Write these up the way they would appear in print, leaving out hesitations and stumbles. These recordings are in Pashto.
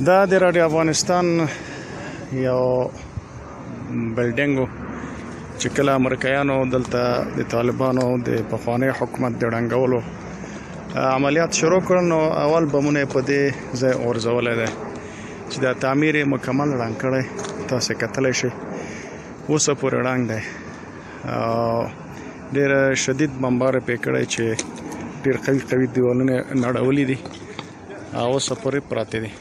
دا د رادیو افغانستان یو بلډینګ چې کله امریکایانو دلته د طالبانو د پخوانی حکومت د ړنګولو عملیات شروع کړل، نو اول بمونه په دې ځای اورځولای دی چې دا تعمیر مکمل ړنګ کړی. تاسو کتلی شئ اوسه پورې ړنګ دی. ډېر شدید بمبار پې کړی چې ډېر قوي دیوالونه نړولي دي، اوسه پورې پراته دي.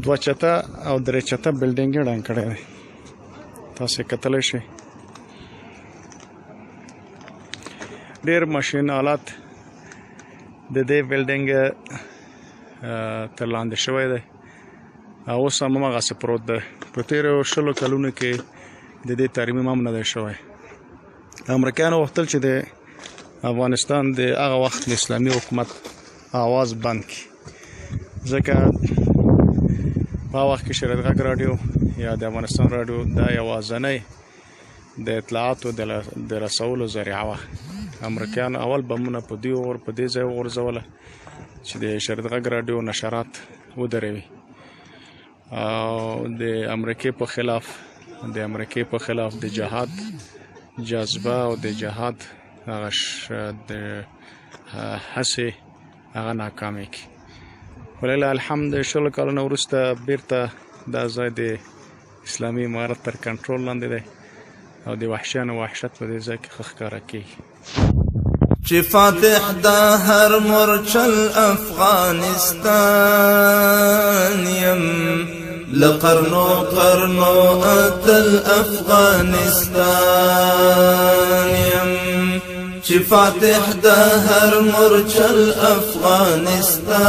2 چته او 3 چته بلډینګ یې ړنګ کړی دی، تاسو کتلی شئ. ډېر ماشین آلات د دې بلډینګ تر لاندې شوی دی او اوس هم هماغسې پروت دی. په تېرو 20 کلونو کې د دې ترمیم هم نه دی شوی. امریکایانو غوښتل چې د افغانستان د هغه وخت د اسلامي حکومت آواز بند کړي، ځکه په هغه وخت کې شریعت غږ راډیو یا د افغانستان راډیو دا یوازینی د اطلاعاتو د رسولو ذریعه وه. امریکایانو اول بمونه په دې ځای وغورځوله چې د شریعت غږ راډیو نشرات ودروي او د امریکې په خلاف د جهاد جذبه او د جهاد هغه د هڅې هغه ناکامې کړي. ولله الحمد 20 کلونه وروسته بیرته دا ځای د اسلامي امارت تر کنټرول لاندې دی او د وحشیانو وحشت په دې ځای کې ښه ښکاره کېږي. چې فاتح دا هر مورچل افغانستان یم، لقرنو اتل افغانستان یم. چې فاتح دا هر مورچل افغانستان